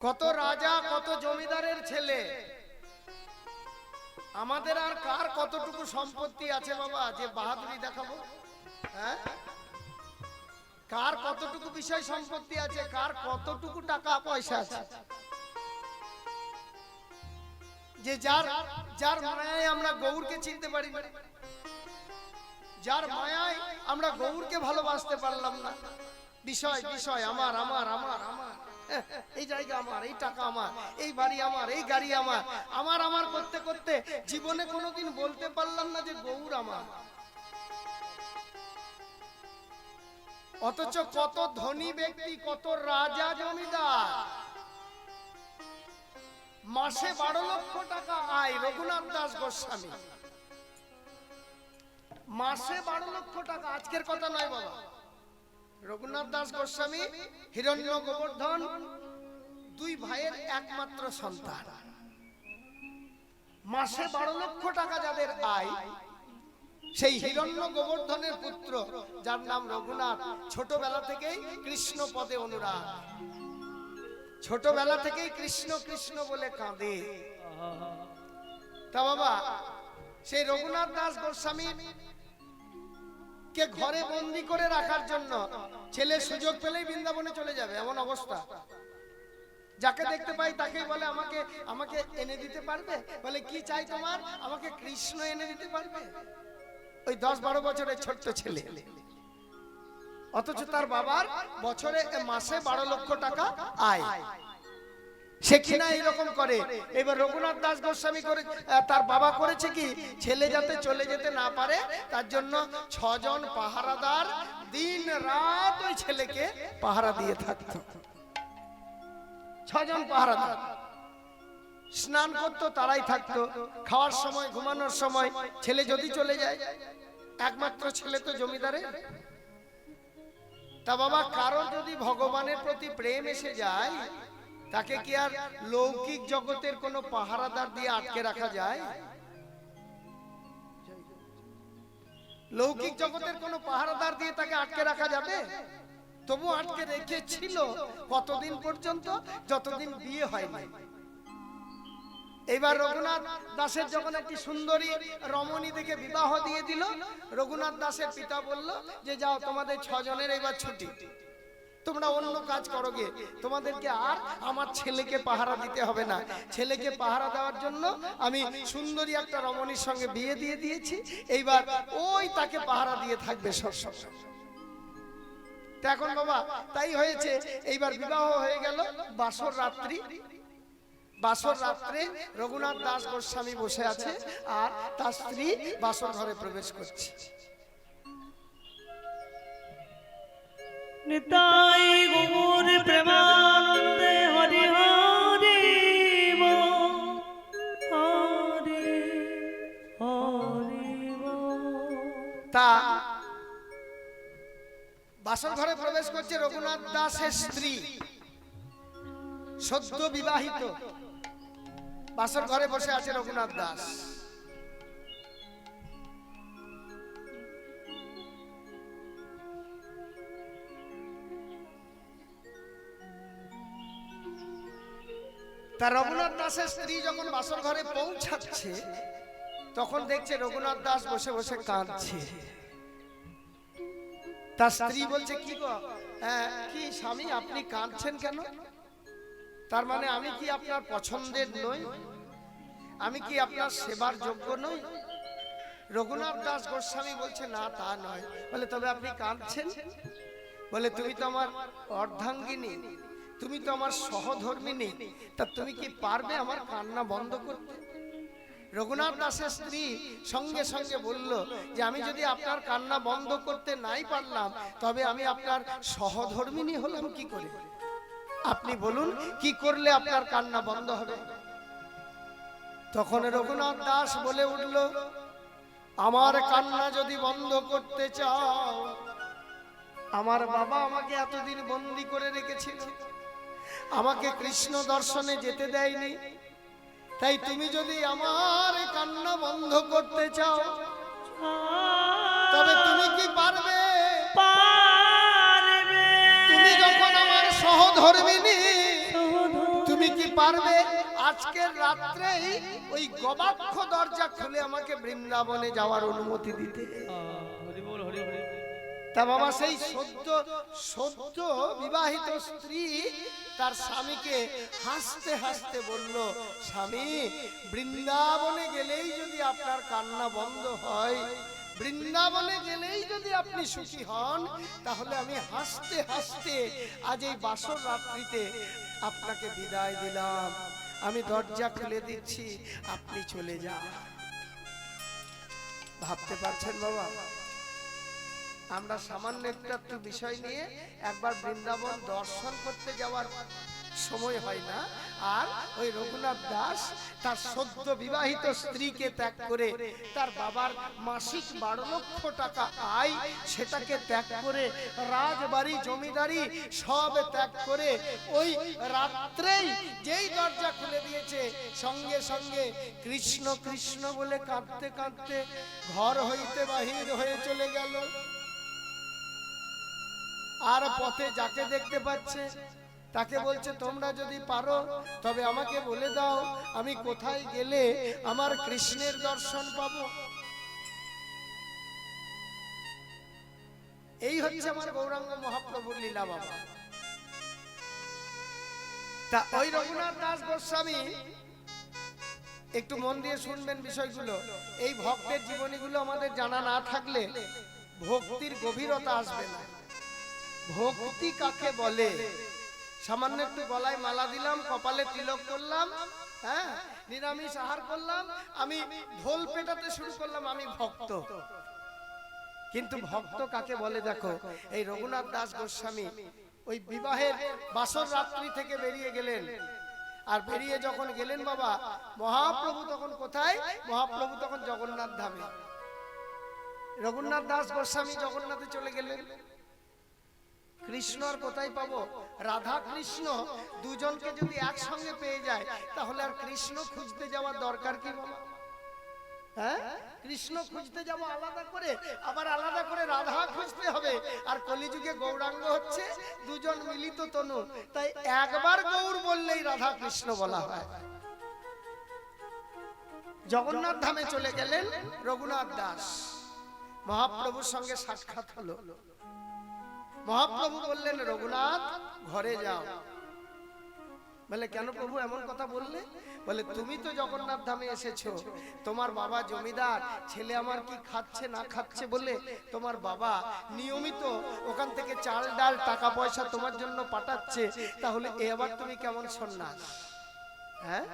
কত রাজা কত জমিদারের ছেলে, আমাদের আর কার কতটুকু সম্পত্তি আছে বাবা যে বাহাদুরি দেখাবো? হ্যাঁ, কার কতটুকু বিষয় সম্পত্তি আছে, কার কতটুকু টাকা পয়সা আছে, যে যার যার মায়ায় আমরা গৌরকে চিনতে পারি না, যার মায়ায় আমরা গৌরকে ভালোবাসতে পারলাম না। বিষয় বিষয় আমার আমার আমার আমার, এই জায়গা আমার, এই টাকা আমার, এই বাড়ি আমার, এই গাড়ি আমার, আমার আমার করতে করতে জীবনে কোনোদিন বলতে পারলাম না যে গৌর আমার। অথচ কত ধনী ব্যক্তি, কত রাজা জমিদার, মাসে 12 লক্ষ টাকা আয়। রঘুনাথ দাস গোস্বামী মাসে 12 লক্ষ টাকা, আজকের কথা নয় বাবা। রঘুনাথ দাস গোস্বামী হিরণ্য গোবর্ধন দুই ভাইয়ের একমাত্র সন্তান। মাসে 12 লক্ষ টাকা যাদের আয়, সেই হিরণ্য গোবর্ধনের পুত্র যার নাম রঘুনাথ, ছোটবেলা থেকেই কৃষ্ণ পদে অনুরাগ, ছোটবেলা থেকেই কৃষ্ণ কৃষ্ণ বলে কাঁদে। তা বাবা, সেই রঘুনাথ দাস গোস্বামী কে ঘরে বন্দি করে রাখার জন্য ছেলে সুযোগ পেলেই বৃন্দাবনে চলে যাবে, এমন অবস্থা। যাকে দেখতে পাই তাকেই বলে আমাকে আমাকে এনে দিতে পারবে? বলে কি চাই তোমার? আমাকে কৃষ্ণ এনে দিতে পারবে? ওই 10-12 বছরের ছোট্ট ছেলে, অথচ তার বাবার বছরে মাসে 12 লক্ষ টাকা আয়। সে কিনা এরকম করে। এবার রঘুনাথ দাস গোস্বামী করে, তার বাবা করেছে কি, ছেলে যাতে চলে যেতে না পারে তার জন্য 6 জন পাহারাদার দিন রাত ওই ছেলেকে পাহারা দিয়ে থাকতো। 6 জন পাহারাদার স্নান করতো, তারাই থাকতো, খাওয়ার সময়, ঘুমানোর সময়। ছেলে যদি চলে যায়, একমাত্র ছেলে তো জমিদারের। তা বাবা, কারো যদি ভগবানের প্রতি প্রেম এসে যায়, তাকে কি আর লৌকিক জগতের কোন পাহারাদার দিয়ে আটকে রাখা যায়? লৌকিক জগতের কোন পাহারাদার দিয়ে তাকে আটকে রাখা যাবে? তবু আটকে রেখেছিল কতদিন পর্যন্ত? যতদিন বিয়ে হয়নি। এবার রঘুনাথ দাসের যখন একটি সুন্দরী রমণী দেখে বিবাহ দিয়ে দিল, রঘুনাথ দাসের পিতা বলল যে যাও, তোমাদের 6 জনের এবার ছুটি, তোমরা অন্য কাজ করো গে, তোমাদেরকে আর আমার ছেলেকে পাহারা দিতে হবে না। ছেলেকে পাহারা দেওয়ার জন্য আমি সুন্দরী একটা রমণীর সঙ্গে বিয়ে দিয়ে দিয়েছি, এইবার ওই তাকে পাহারা দিয়ে থাকবে সব সময়। এখন বাবা তাই হয়েছে। এইবার বিবাহ হয়ে গেল, বাসর রাত্রি। বাসর রাত্রে রঘুনাথ দাস গোস্বামী বসে আছে আর তার স্ত্রী বাসর ঘরে প্রবেশ করছে। নিতাই গৌর প্রেমানন্দে হরি হরি হরি হরি। তা বাসর ঘরে প্রবেশ করছে রঘুনাথ দাসের স্ত্রী, সদ্য বিবাহিত। বাসর ঘরে বসে আছে রঘুনাথ দাস। তা রঘুনাথ দাসের স্ত্রী যখন বাসর ঘরে পৌঁছাচ্ছে, তখন দেখছে রঘুনাথ দাস বসে বসে কাঁদছে। তার স্ত্রী বলছে, কি গো, কি স্বামী, আপনি কাঁদছেন কেন? তার মানে আমি কি আপনার পছন্দের নই? আমি কি আপনার সেবার যোগ্য নই? রঘুনাথ দাস গোস্বামী বলছে, না তা নয়। বলে তবে আপনি কাঁদছেন? বলে তুমি তো আমার অর্ধাঙ্গিনী, তুমি তো আমার সহধর্মিনী, তা তুমি কি পারবে আমার কান্না বন্ধ করতে? রঘুনাথ দাসের স্ত্রী সঙ্গে সঙ্গে বলল যে আমি যদি আপনার কান্না বন্ধ করতে নাই পারলাম, তবে আমি আপনার সহধর্মিনী হলাম কি করে? আপনি বলুন কি করলে আপনার কান্না বন্ধ হবে? তখন রঘুনাথ দাস বলে উঠল, আমার কান্না যদি বন্ধ করতে চাও, আমার বাবা আমাকে এতদিন বন্দী করে রেখেছিল, আমাকে কৃষ্ণ দর্শনে যেতে দেয়নি। তাই তুমি যদি আমার কান্না বন্ধ করতে চাও, তবে তুমি কি পারবে? তুমি যখন আমার সহধর্মিনী, তুমি তুমি কি পারবে আজকের রাত্রেই ওই গবাক্ষ দরজা খুলে আমাকে বৃন্দাবনে যাওয়ার অনুমতি দিতে? হরি বল হরি হরি। তা বাবা সেই সদ্য বিবাহিত স্ত্রী তার স্বামীকে হাসতে হাসতে বলল, স্বামী, বৃন্দাবনে গেলেই যদি আপনার কান্না বন্ধ হয়, বৃন্দাবনে গেলেই যদি আপনি সুখী হন, তাহলে আমি হাসতে হাসতে আজ এই বাসর রাত্রিতে আপনাকে বিদায় দিলাম। আমি দরজা খুলে দিচ্ছি, আপনি চলে যান। ভাবতে পারছেন বাবা, আমরা সামান্য একটু বিষয় নিয়ে একবার বৃন্দাবন দর্শন করতে যাওয়ার সময় হয় না, আর ওই রঘুনাথ দাস তার সদ্য বিবাহিত স্ত্রীকে ত্যাগ করে, তার বাবার মাসিক 12 লক্ষ টাকা আয় সেটাকে ত্যাগ করে, রাজবাড়ি জমিদারি সব ত্যাগ করে ওই রাত্রেই যেই দরজা খুলে দিয়েছে, সঙ্গে সঙ্গে কৃষ্ণ কৃষ্ণ বলে কাঁদতে কাঁদতে ঘর হইতে বাহির হয়ে চলে গেল। আর পথে যাকে দেখতে পাচ্ছে তাকে বলছে, তোমরা যদি পারো তবে আমাকে বলে দাও আমি কোথায় গেলে আমার কৃষ্ণের দর্শন পাবো। এই হচ্ছে আমার গৌরাঙ্গ মহাপ্রভুর লীলা বাবা। তা ওই রঘুনাথ দাস গোস্বামী, একটু মন দিয়ে শুনবেন বিষয়গুলো। এই ভক্তের জীবনীগুলো আমাদের জানা না থাকলে ভক্তির গভীরতা আসবে না। ভক্তি কাকে বলে? সামান্য একটু গলায় মালা দিলাম, কপালে তিলক করলাম, হ্যাঁ, নিরামিষ আহার করলাম, আমি ঢোল পেটাতে শুরু করলাম, আমি ভক্ত। কিন্তু ভক্ত কাকে বলে দেখো, এই রঘুনাথ দাস গোস্বামী ওই বিবাহের বাসর রাত্রি থেকে বেরিয়ে গেলেন। আর বেরিয়ে যখন গেলেন বাবা, মহাপ্রভু তখন কোথায়? মহাপ্রভু তখন জগন্নাথ ধামে। রঘুনাথ দাস গোস্বামী জগন্নাথে চলে গেলেন। কৃষ্ণ আর কোথায় পাবো? রাধা কৃষ্ণ দুজনকে যদি একসঙ্গে পেয়ে যায়, তাহলে আর কৃষ্ণ খুঁজতে যাওয়ার দরকার কি বাবা? হ্যাঁ, কৃষ্ণ খুঁজতে যাব আলাদা করে, আবার আলাদা করে রাধা খুঁজতে হবে। আর কলিযুগে গৌরাঙ্গ হচ্ছে দুজন মিলিত তনু, তাই একবার গৌর বললেই রাধা কৃষ্ণ বলা হয়। জগন্নাথ ধামে চলে গেলেন রঘুনাথ দাস। মহাপ্রভুর সঙ্গে সাক্ষাৎ হলো। মহাপ্রভু বললেন, রঘুনাথ ঘরে যাও। বলে, কেন প্রভু এমন কথা বললে? বলে, তুমি তো জগন্নাথ ধামে এসেছো, তোমার বাবা জমিদার, ছেলে আমার কি খাচ্ছে না খাচ্ছে বলে তোমার বাবা নিয়মিত ওখান থেকে চাল ডাল টাকা পয়সা তোমার জন্য পাঠাচ্ছে, তাহলে এবার তুমি কেমন সন্ন্যাস? হ্যাঁ,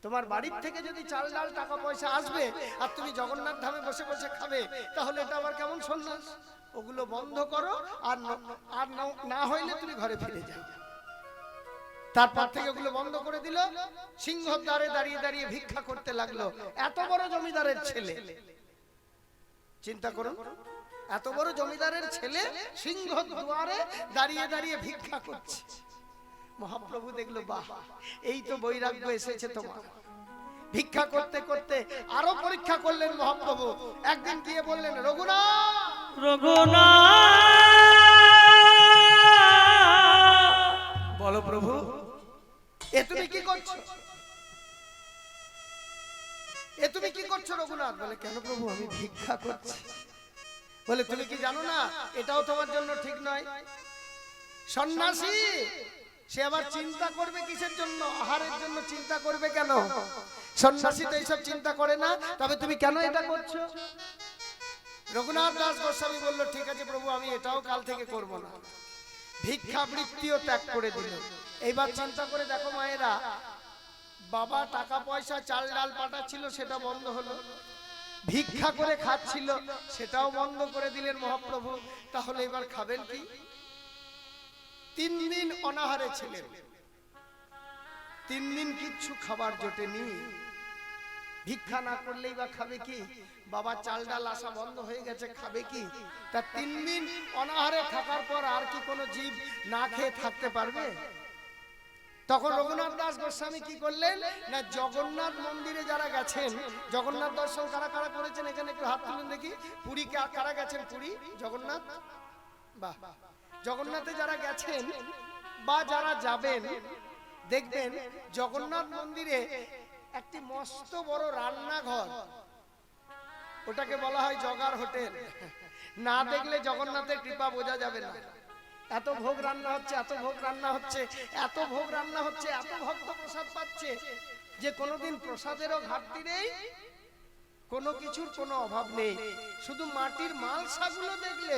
তোমার বাড়ির থেকে যদি চাল ডাল টাকা পয়সা আসবে আর তুমি জগন্নাথ ধামে বসে বসে খাবে, তাহলে এটা আবার কেমন সন্ন্যাস? ওগুলো বন্ধ করো, আর না হইলে তুমি ঘরে ফিরে যাও। তারপর থেকে ওগুলো বন্ধ করে দিল। সিংহর দ্বারে দাঁড়িয়ে দাঁড়িয়ে ভিক্ষা করতে লাগলো। এত বড় জমিদারের ছেলে, চিন্তা করুন, এত বড় জমিদারের ছেলে সিংহর দুয়ারে দাঁড়িয়ে দাঁড়িয়ে ভিক্ষা করছে। মহাপ্রভু দেখলো, বাহ, এই তো বৈরাগ্য এসেছে তোমার। ভিক্ষা করতে করতে আরো পরীক্ষা করলেন মহাপ্রভু। একদিন গিয়ে বললেন, রঘুনাথ, বলো প্রভু, এ তুমি কি করছো? এ তুমি কি করছো রঘুনাথ? বলে, কেন প্রভু? আমি ভিক্ষা করছি। বলে, তুমি কি জানো না এটাও তোমার জন্য ঠিক নয়? সন্ন্যাসী সে আবার চিন্তা করবে কিসের জন্য? আহারের জন্য চিন্তা করবে কেন? সন্ন্যাসী তো এইসব চিন্তা করে না, তবে তুমি কেন এটা করছো? রঘুনাথ দাস গোস্বামী বলল, ঠিক আছে প্রভু, আমি এটাও কাল থেকে করব না। ভিক্ষাবৃত্তিও ত্যাগ করে দিল। এইবার চিন্তা করে দেখো মায়েরা, বাবা টাকা পয়সা চাল ডাল পাঠাচ্ছিল, সেটা বন্ধ হলো। ভিক্ষা করে খাচ্ছিল, সেটাও বন্ধ করে দিলেন মহাপ্রভু। তাহলে এবার খাবেন কি? 3 দিন অনাহারে ছিলেন। 3 দিন কিচ্ছু খাবার জোটেনি। ভিক্ষা না করলেই বা খাবে কি? বাবা চাল ডাল আসা বন্ধ হয়ে গেছে, খাবে কি? তা 3 দিন অনাহারে থাকার পর আর কি কোনো জীব না খেয়ে থাকতে পারবে? তখন রঘুনাথ দাস গোস্বামী কি করলেন না, জগন্নাথ মন্দিরে যারা গেছেন, জগন্নাথ দর্শন কারা কারা করেছেন এখানে একটু হাত তুলুন দেখি। পুরী কারা গেছেন? পুরী জগন্নাথ, বাহ। জগন্নাথে যারা গেছেন বা যারা যাবেন, দেখবেন জগন্নাথ মন্দিরে একটি মস্ত বড় রান্নাঘর, ওটাকে বলা হয় জগার হোটেল। না দেখলে জগন্নাথের কৃপা বোঝা যাবে না। এত ভোগ রান্না হচ্ছে, এত ভোগ রান্না হচ্ছে, এত ভোগ রান্না হচ্ছে, এত ভক্ত প্রসাদ পাচ্ছে যে কোনোদিন প্রসাদেরও ঘাটতি নেই, কোনো কিছুর কোনো অভাব নেই। শুধু মাটির মালসাগুলো দেখলে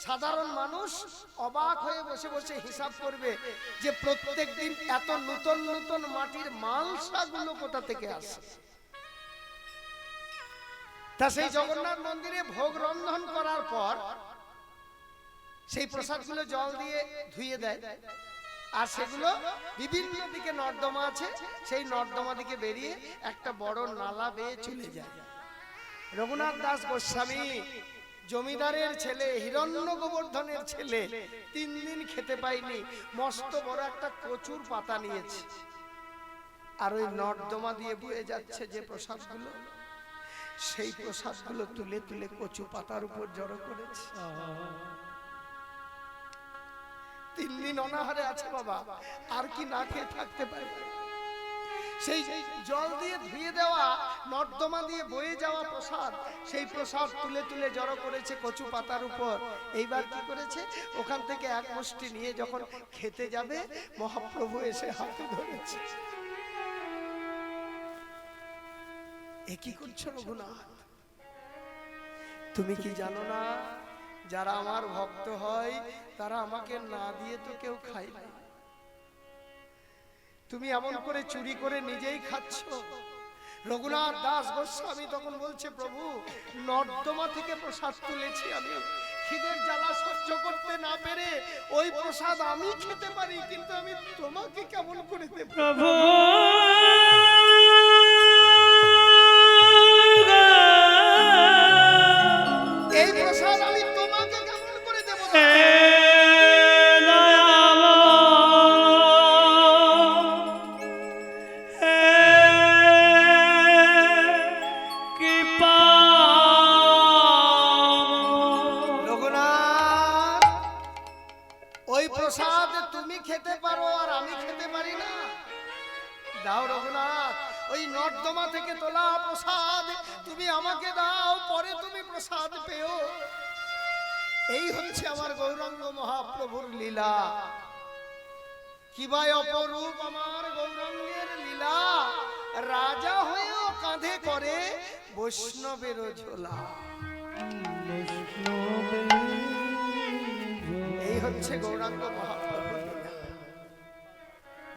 সাধারণ মানুষ অবাক হয়ে বসে বসে হিসাব করবে যে প্রত্যেক দিন এত নতুন নতুন মাটির মালসাগুলো কোথা থেকে আসে। তা সেই জগন্নাথ মন্দিরে ভোগ রন্ধন করার পর সেই প্রসাদগুলো জল দিয়ে ধুয়ে দেয়, আর সেগুলো বিভিন্ন দিকে নর্দমা আছে, সেই নর্দমা দিকে বেরিয়ে একটা বড় নালা বেয়ে চলে যায়। রঘুনাথ দাস গোস্বামী জমিদারের ছেলে, হিরণ্য গোবর্ধনের ছেলে, 3 দিন খেতে পায়নি, মস্ত বড় একটা কচুর পাতা নিয়েছে, আর ওই নর্দমা দিয়ে বয়ে যাচ্ছে যে প্রসাদগুলো, সেই প্রসাদগুলো তুলে তুলে কচু পাতার উপর জড়ো করেছে। 3 দিন অনাহারে আছে বাবা, আর কি না খেয়ে থাকতে পারে? সেই জল দিয়ে ধুয়ে দেওয়া নর্দমা দিয়ে বয়ে যাওয়া প্রসাদ, সেই প্রসাদ তুলে তুলে জড়ো করেছে কচু পাতার উপর। এইবার কি করেছে, ওখান থেকে এক মুষ্টি নিয়ে যখন খেতে যাবে, মহাপ্রভু এসে হাতে ধরেছে। এ কি করছো রঘুনাথ? তুমি কি জানো না, যারা আমার ভক্ত হয় তারা আমাকে না দিয়ে তো কেউ খায় না। তুমি এমন করে চুরি করে নিজেই খাচ্ছ। রঘুনাথ দাস গোস্বামী তখন বলছে, প্রভু নর্দমা থেকে প্রসাদ তুলেছি, আমি খিদের জ্বালা সহ্য করতে না পেরে ওই প্রসাদ আমি খেতে পারি, কিন্তু আমি তোমাকে কেমন করে দেব প্রভু? এই প্রসাদ আমি তোমাকে কেমন করে দেব? ওই প্রসাদ তুমি খেতে পারো আর আমি খেতে পারি না। দাও রঘুনাথ, ওই নর্দমা থেকে তোলা প্রসাদ তুমি আমাকে দাও, পরে তুমি প্রসাদ পেও। এই হচ্ছে আমার গৌরাঙ্গ মহাপ্রভুর লীলা। কি ভাই অপরূপ আমার গৌরাঙ্গের লীলা, রাজা হয়েও কাঁধে করে বৈষ্ণবের ঝোলা। এই হচ্ছে গৌরাঙ্গ মহাপ্রভু।